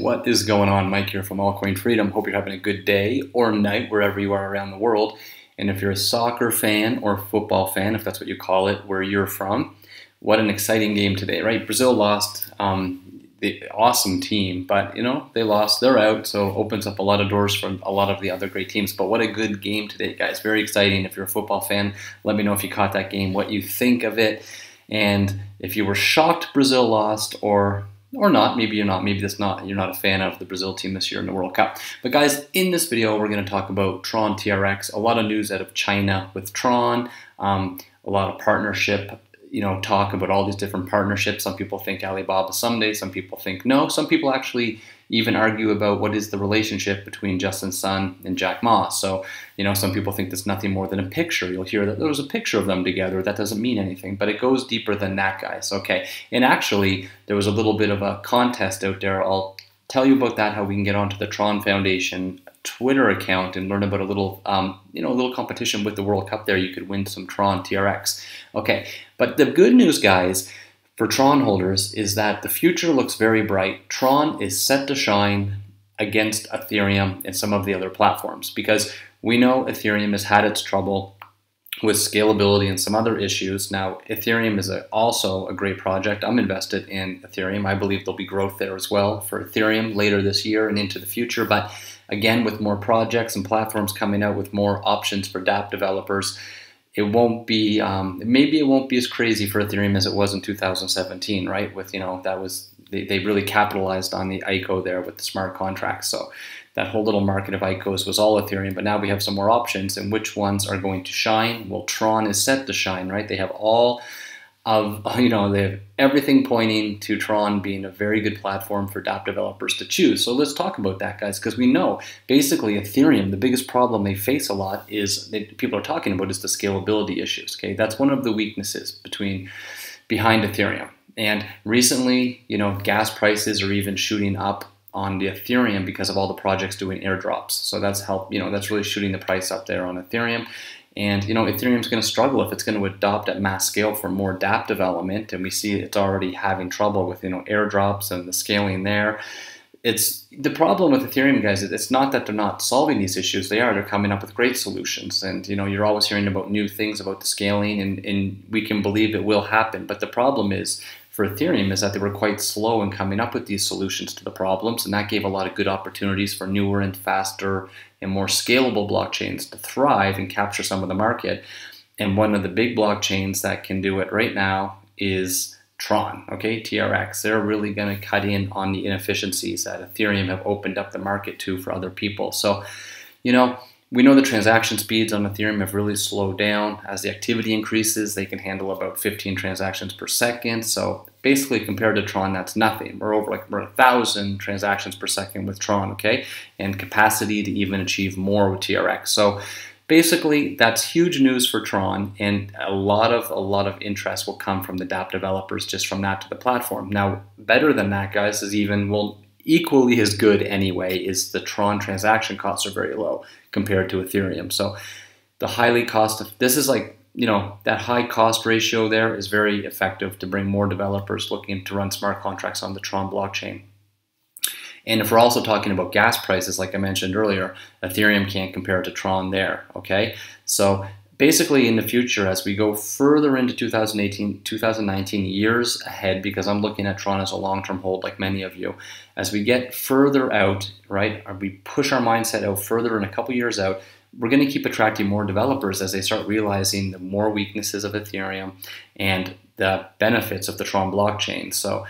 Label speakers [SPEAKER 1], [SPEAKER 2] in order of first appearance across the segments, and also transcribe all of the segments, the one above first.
[SPEAKER 1] what is going on? Mike here from Altcoin Freedom. Hope you're having a good day or night wherever you are around the world. And if you're a soccer fan or football fan, if that's what you call it, where you're from, what an exciting game today, right? Brazil lost, the awesome team, but they lost, they're out, so opens up a lot of doors for a lot of the other great teams. But what a good game today, guys. Very exciting. If you're a football fan, let me know if you caught that game, what you think of it, and if you were shocked Brazil lost or not. Maybe you're not. Maybe you're not a fan of the Brazil team this year in the World Cup. But guys, in this video, we're going to talk about Tron TRX. A lot of news out of China with Tron. A lot of partnership, talk about all these different partnerships. Some people think Alibaba someday. Some people think no. Some people actually even argue about what is the relationship between Justin Sun and Jack Ma. So, some people think there's nothing more than a picture. You'll hear that there was a picture of them together. That doesn't mean anything, but it goes deeper than that, guys. Okay, and actually, there was a little bit of a contest out there. I'll tell you about that, how we can get onto the Tron Foundation Twitter account and learn about a little, a little competition with the World Cup there. You could win some Tron TRX. Okay, but the good news, guys, for Tron holders is that the future looks very bright. Tron is set to shine against Ethereum and some of the other platforms, because we know Ethereum has had its trouble with scalability and some other issues. Now, Ethereum is also a great project. I'm invested in Ethereum. I believe there'll be growth there as well for Ethereum later this year and into the future. But again, with more projects and platforms coming out with more options for dApp developers, it won't be, maybe it won't be as crazy for Ethereum as it was in 2017, right? With, they really capitalized on the ICO there with the smart contracts. So that whole little market of ICOs was all Ethereum, but now we have some more options, and which ones are going to shine? Well, Tron is set to shine, right? They have all of, they have everything pointing to Tron being a very good platform for dApp developers to choose. So let's talk about that, guys, because we know basically Ethereum, the biggest problem they face a lot is that people are talking about is the scalability issues. Okay, that's one of the weaknesses behind Ethereum. And recently, gas prices are even shooting up on the Ethereum because of all the projects doing airdrops. So that's that's really shooting the price up there on Ethereum. And Ethereum's going to struggle if it's going to adopt at mass scale for more dApp development, and we see it's already having trouble with airdrops and the scaling there. It's the problem with Ethereum, guys. It's not that they're not solving these issues. They're coming up with great solutions, and you're always hearing about new things about the scaling, and we can believe it will happen. But the problem is for Ethereum is that they were quite slow in coming up with these solutions to the problems, and that gave a lot of good opportunities for newer and faster and more scalable blockchains to thrive and capture some of the market. And one of the big blockchains that can do it right now is Tron, okay, TRX. They're really going to cut in on the inefficiencies that Ethereum have opened up the market to for other people. So, we know the transaction speeds on Ethereum have really slowed down. As the activity increases, they can handle about 15 transactions per second. So basically, compared to Tron, that's nothing. We're 1,000 transactions per second with Tron, okay? And capacity to even achieve more with TRX. So basically, that's huge news for Tron, and a lot of interest will come from the dApp developers just from that to the platform. Now, better than that, guys, is equally as good anyway, is the Tron transaction costs are very low compared to Ethereum. So the this is that high cost ratio there is very effective to bring more developers looking to run smart contracts on the Tron blockchain. And if we're also talking about gas prices, like I mentioned earlier, Ethereum can't compare to Tron there, okay? So basically, in the future, as we go further into 2018, 2019, years ahead, because I'm looking at Tron as a long-term hold like many of you, as we get further out, right, or we push our mindset out further and a couple years out, we're going to keep attracting more developers as they start realizing the more weaknesses of Ethereum and the benefits of the Tron blockchain. So,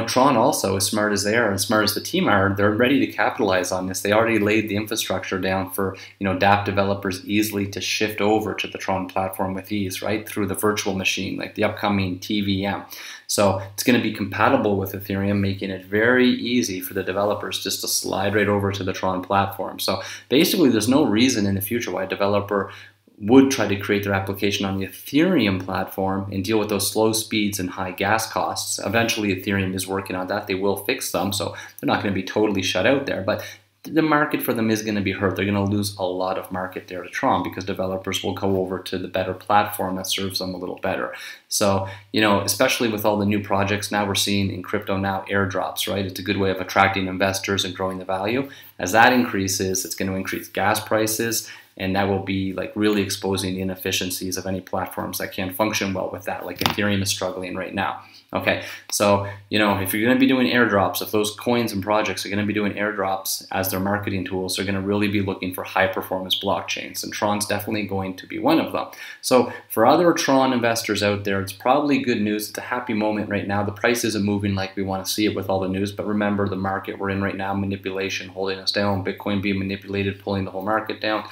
[SPEAKER 1] Tron also, as smart as they are and smart as the team are, they're ready to capitalize on this. They already laid the infrastructure down for, dApp developers easily to shift over to the Tron platform with ease, right, through the virtual machine, like the upcoming TVM. So it's going to be compatible with Ethereum, making it very easy for the developers just to slide right over to the Tron platform. So basically, there's no reason in the future why a developer would try to create their application on the Ethereum platform and deal with those slow speeds and high gas costs. Eventually, Ethereum is working on that. They will fix them, so they're not going to be totally shut out there. But the market for them is going to be hurt. They're going to lose a lot of market there to Tron because developers will go over to the better platform that serves them a little better. So, especially with all the new projects now we're seeing in crypto now, airdrops, right? It's a good way of attracting investors and growing the value. As that increases, it's going to increase gas prices, and that will be like really exposing the inefficiencies of any platforms that can't function well with that, like Ethereum is struggling right now. Okay, so, if you're going to be doing airdrops, if those coins and projects are going to be doing airdrops as their marketing tools, they're going to really be looking for high performance blockchains, and Tron's definitely going to be one of them. So for other Tron investors out there, it's probably good news. It's a happy moment right now. The price isn't moving like we want to see it with all the news, but remember the market we're in right now, manipulation holding us down, Bitcoin being manipulated, pulling the whole market down.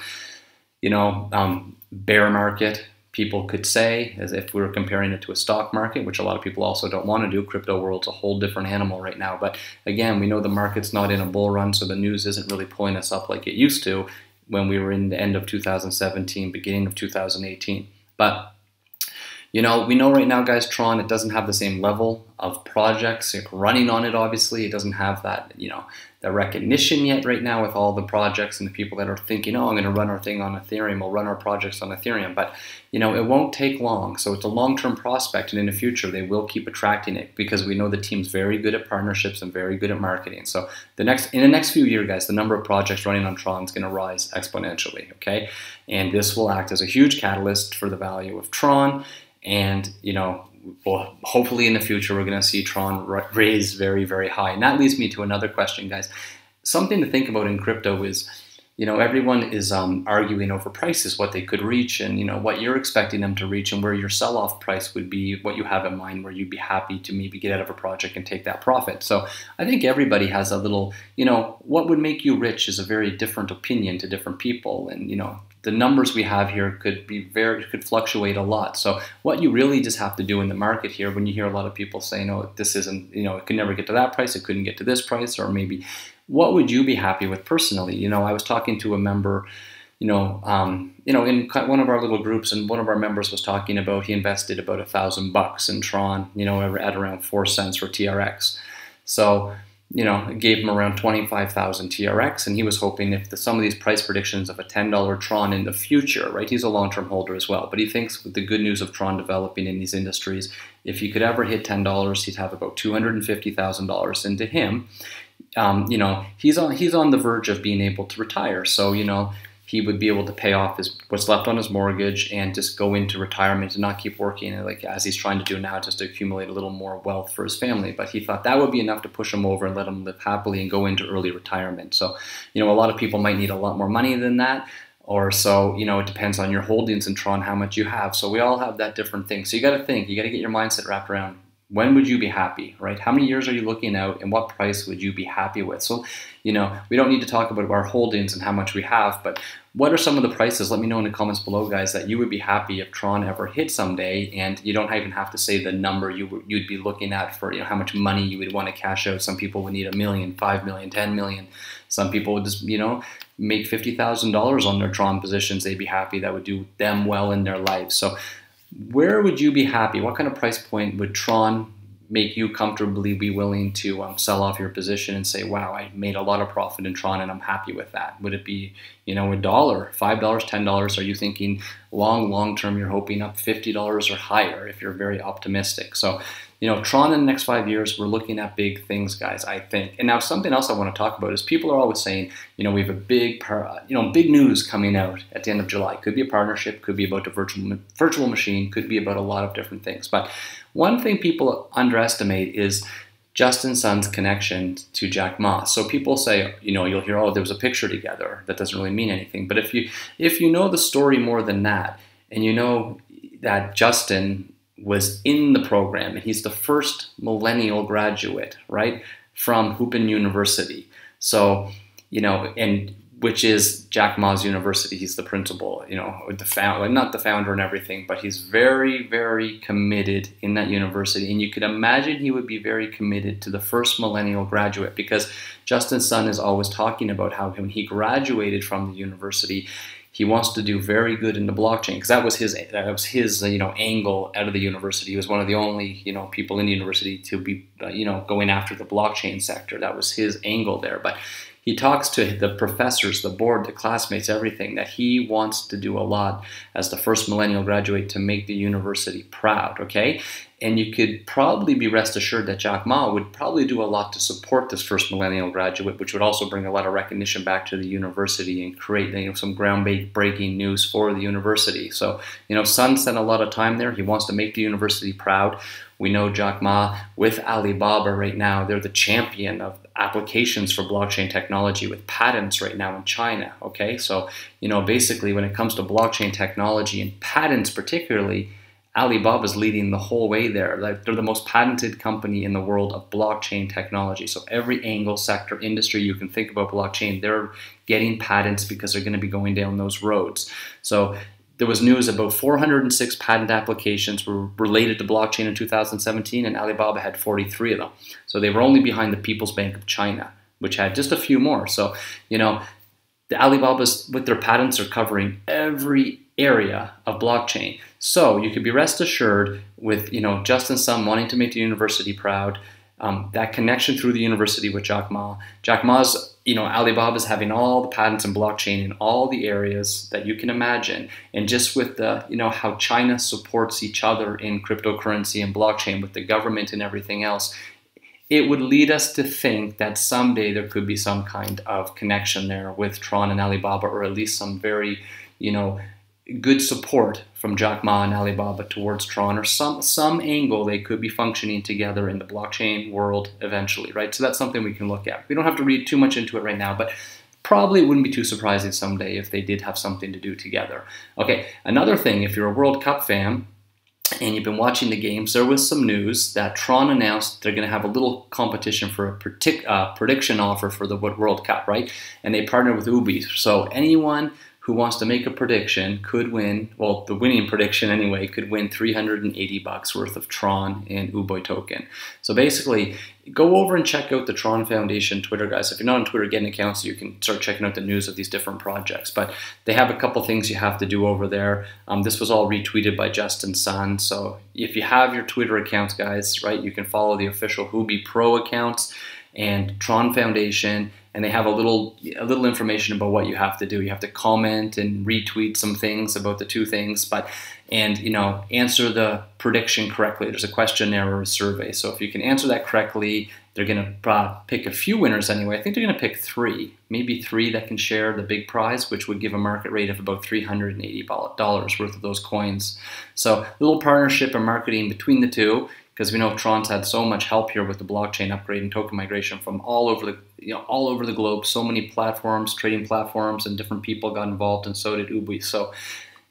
[SPEAKER 1] Bear market, people could say, as if we were comparing it to a stock market, which a lot of people also don't want to do. Crypto world's a whole different animal right now. But again, we know the market's not in a bull run, so the news isn't really pulling us up like it used to when we were in the end of 2017, beginning of 2018. But we know right now, guys, Tron, it doesn't have the same level of projects running on it, obviously. It doesn't have that, the recognition yet right now with all the projects and the people that are thinking, oh, I'm going to run our thing on Ethereum, we'll run our projects on Ethereum. But, it won't take long. So it's a long-term prospect, and in the future, they will keep attracting it because we know the team's very good at partnerships and very good at marketing. So in the next few years, guys, the number of projects running on Tron is going to rise exponentially, okay? And this will act as a huge catalyst for the value of Tron. And, well, hopefully in the future, we're going to see Tron raise very, very high. And that leads me to another question, guys. Something to think about in crypto is, everyone is arguing over prices, what they could reach, and, what you're expecting them to reach, and where your sell-off price would be, what you have in mind, where you'd be happy to maybe get out of a project and take that profit. So I think everybody has a little, what would make you rich is a very different opinion to different people. And, the numbers we have here could fluctuate a lot. So what you really just have to do in the market here, when you hear a lot of people saying, oh, this isn't, it could never get to that price, it couldn't get to this price, or maybe what would you be happy with personally? I was talking to a member, in one of our little groups, and one of our members was talking about he invested about $1,000 in Tron, at around 4 cents for TRX. So, it gave him around 25,000 TRX, and he was hoping if some of these price predictions of a $10 Tron in the future, right? He's a long-term holder as well, but he thinks with the good news of Tron developing in these industries, if he could ever hit $10, he'd have about $250,000. And to him, he's on the verge of being able to retire. So, he would be able to pay off what's left on his mortgage and just go into retirement and not keep working, like as he's trying to do now, just to accumulate a little more wealth for his family. But he thought that would be enough to push him over and let him live happily and go into early retirement. So, a lot of people might need a lot more money than that. Or so, it depends on your holdings in Tron, how much you have. So we all have that different thing. So you got to think, you got to get your mindset wrapped around, when would you be happy, right? How many years are you looking out, and what price would you be happy with? So, we don't need to talk about our holdings and how much we have, but what are some of the prices? Let me know in the comments below, guys, that you would be happy if Tron ever hit someday, and you don't even have to say the number you'd be looking at for, how much money you would want to cash out. Some people would need $1 million, $5 million, $10 million. Some people would just, make $50,000 on their Tron positions. They'd be happy. That would do them well in their lives. So where would you be happy? What kind of price point would Tron make you comfortably be willing to sell off your position and say, wow, I made a lot of profit in Tron and I'm happy with that? Would it be, $1, $5, $10? Are you thinking long term, you're hoping up $50 or higher if you're very optimistic? So, Tron in the next 5 years, we're looking at big things, guys, I think. And now something else I want to talk about is people are always saying, we have a big news coming out at the end of July. Could be a partnership, could be about a virtual machine, could be about a lot of different things. But one thing people underestimate is Justin Sun's connection to Jack Ma. So people say, you'll hear, oh, there was a picture together. That doesn't really mean anything. But if you know the story more than that, and you know that Justin was in the program, and he's the first millennial graduate, right, from Hupin University. So, and which is Jack Ma's university. He's the principal, the founder, not the founder and everything, but he's very, very committed in that university. And you could imagine he would be very committed to the first millennial graduate, because Justin Sun is always talking about how when he graduated from the university, he wants to do very good in the blockchain, because that was his angle out of the university. He was one of the only people in the university to be going after the blockchain sector. That was his angle there. But He talks to the professors, the board, the classmates, everything, that he wants to do a lot as the first millennial graduate to make the university proud, okay? And you could probably be rest assured that Jack Ma would probably do a lot to support this first millennial graduate, which would also bring a lot of recognition back to the university and create, some groundbreaking news for the university. So, Sun spent a lot of time there. He wants to make the university proud. We know Jack Ma with Alibaba right now, they're the champion of applications for blockchain technology with patents right now in China, okay? So, basically when it comes to blockchain technology and patents particularly, Alibaba's leading the whole way there. They're the most patented company in the world of blockchain technology. So every angle, sector, industry you can think about blockchain, they're getting patents because they're going to be going down those roads. So there was news about 406 patent applications were related to blockchain in 2017, and Alibaba had 43 of them. So they were only behind the People's Bank of China, which had just a few more. So, the Alibabas with their patents are covering every area of blockchain. So you could be rest assured with, Justin Sun wanting to make the university proud, that connection through the university with Jack Ma. Jack Ma's, Alibaba's having all the patents in blockchain in all the areas that you can imagine. And just with the, how China supports each other in cryptocurrency and blockchain with the government and everything else, it would lead us to think that someday there could be some kind of connection there with Tron and Alibaba, or at least some very, good support from Jack Ma and Alibaba towards Tron, or some angle they could be functioning together in the blockchain world eventually, right? So that's something we can look at. We don't have to read too much into it right now, but probably it wouldn't be too surprising someday if they did have something to do together. Okay, another thing, if you're a World Cup fan and you've been watching the games, there was some news that Tron announced they're going to have a little competition for a prediction offer for the World Cup, right? And they partnered with Ubi. So anyone who wants to make a prediction could win, well, the winning prediction anyway, could win $380 worth of Tron and Ubi token. So basically, go over and check out the Tron Foundation Twitter, guys. If you're not on Twitter, get an account so you can start checking out the news of these different projects. But they have a couple things you have to do over there. This was all retweeted by Justin Sun. So if you have your Twitter accounts, guys, right, you can follow the official Huobi Pro accounts and Tron Foundation, and they have a little information about what you have to do. You have to comment and retweet some things about the two things, and answer the prediction correctly. There's a questionnaire or a survey. So if you can answer that correctly, they're going to pick a few winners anyway. I think they're going to pick maybe three that can share the big prize, which would give a market rate of about $380 worth of those coins. So a little partnership and marketing between the two, because we know Tron's had so much help here with the blockchain upgrade and token migration from all over the globe. So many platforms, trading platforms, and different people got involved, and so did Ubi. So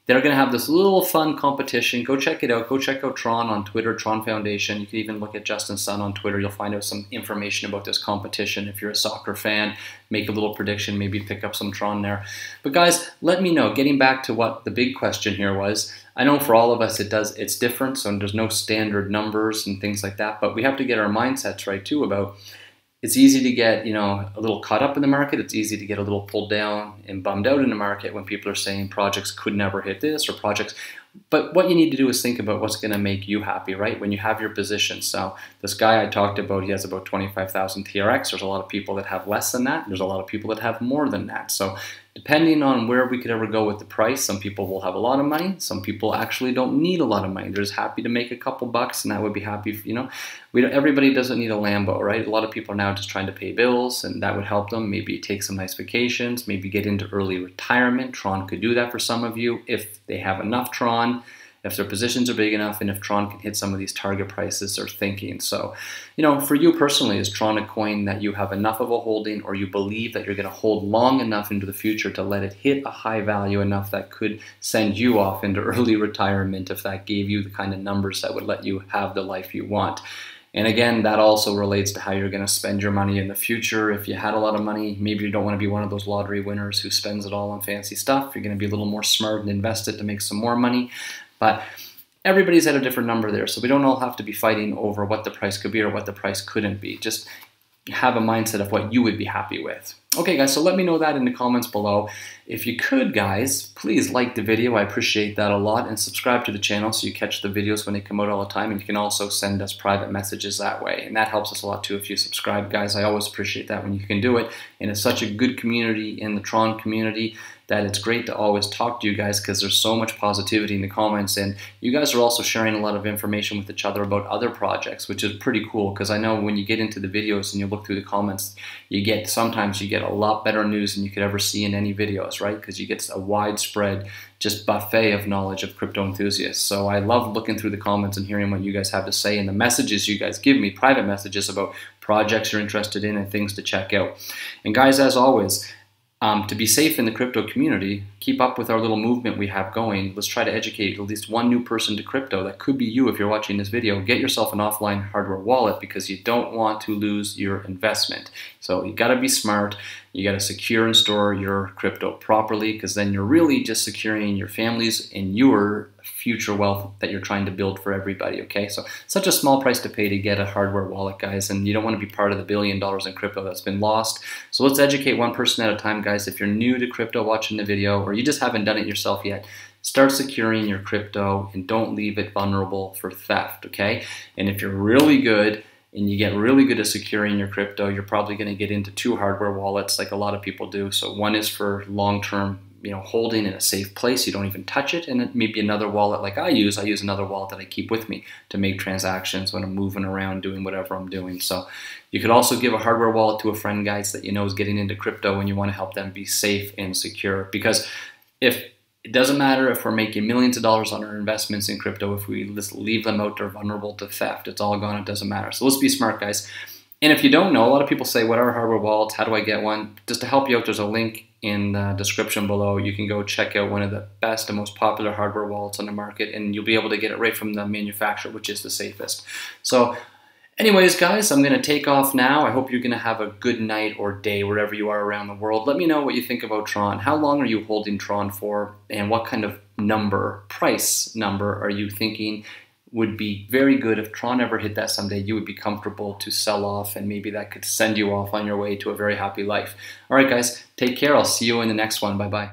[SPEAKER 1] they're going to have this little fun competition. Go check it out. Go check out Tron on Twitter, Tron Foundation. You can even look at Justin Sun on Twitter. You'll find out some information about this competition. If you're a soccer fan, make a little prediction, maybe pick up some Tron there. But guys, let me know, getting back to what the big question here was, I know for all of us it's different, so there's no standard numbers and things like that, but we have to get our mindsets right too about, it's easy to get, a little caught up in the market. It's easy to get a little pulled down and bummed out in the market when people are saying projects could never hit this, or projects. But what you need to do is think about what's going to make you happy, right? When you have your position. So this guy I talked about, he has about 25,000 TRX. There's a lot of people that have less than that. There's a lot of people that have more than that. So depending on where we could ever go with the price, some people will have a lot of money. Some people actually don't need a lot of money. They're just happy to make a couple bucks, and that would be happy. Everybody doesn't need a Lambo, right? A lot of people are now just trying to pay bills, and that would help them. Maybe take some nice vacations, maybe get into early retirement. Tron could do that for some of you if they have enough Tron, if their positions are big enough, and if Tron can hit some of these target prices they're thinking. So, for you personally, is Tron a coin that you have enough of a holding, or you believe that you're going to hold long enough into the future to let it hit a high value enough that could send you off into early retirement if that gave you the kind of numbers that would let you have the life you want? And again, that also relates to how you're going to spend your money in the future. If you had a lot of money, maybe you don't want to be one of those lottery winners who spends it all on fancy stuff. You're going to be a little more smart and invest it to make some more money. But everybody's at a different number there, so we don't all have to be fighting over what the price could be or what the price couldn't be. Just have a mindset of what you would be happy with. Okay guys, so let me know that in the comments below. If you could guys, please like the video, I appreciate that a lot, and subscribe to the channel so you catch the videos when they come out all the time, and you can also send us private messages that way, and that helps us a lot too if you subscribe guys. I always appreciate that when you can do it, and it's such a good community in the Tron community that it's great to always talk to you guys because there's so much positivity in the comments, and you guys are also sharing a lot of information with each other about other projects, which is pretty cool because I know when you get into the videos and you look through the comments, sometimes you get a lot better news than you could ever see in any videos, right? Because you get a widespread just buffet of knowledge of crypto enthusiasts. So I love looking through the comments and hearing what you guys have to say and the messages you guys give me, private messages about projects you're interested in and things to check out. And guys, as always, to be safe in the crypto community, keep up with our little movement we have going. Let's try to educate at least one new person to crypto. That could be you if you're watching this video. Get yourself an offline hardware wallet because you don't want to lose your investment. So you got to be smart. You got to secure and store your crypto properly because then you're really just securing your family's and your future wealth that you're trying to build for everybody, okay? So such a small price to pay to get a hardware wallet, guys, and you don't want to be part of the $1 billion in crypto that's been lost. So let's educate one person at a time, guys. If you're new to crypto watching the video or you just haven't done it yourself yet, start securing your crypto and don't leave it vulnerable for theft, okay? And if you're really good and you get really good at securing your crypto, you're probably going to get into 2 hardware wallets like a lot of people do. So one is for long-term holding in a safe place, you don't even touch it, and it may be another wallet like I use another wallet that I keep with me to make transactions when I'm moving around doing whatever I'm doing. So you could also give a hardware wallet to a friend, guys, that you know is getting into crypto and you want to help them be safe and secure, because it doesn't matter if we're making millions of dollars on our investments in crypto, if we just leave them out, they're vulnerable to theft. It's all gone, it doesn't matter. So let's be smart, guys. And if you don't know, a lot of people say, what are hardware wallets? How do I get one? Just to help you out, there's a link in the description below. You can go check out one of the best and most popular hardware wallets on the market, and you'll be able to get it right from the manufacturer, which is the safest. So anyways, guys, I'm going to take off now. I hope you're going to have a good night or day wherever you are around the world. Let me know what you think about Tron. How long are you holding Tron for, and what kind of price number are you thinking would be very good if Tron ever hit that someday? You would be comfortable to sell off, and maybe that could send you off on your way to a very happy life. All right, guys, take care. I'll see you in the next one. Bye-bye.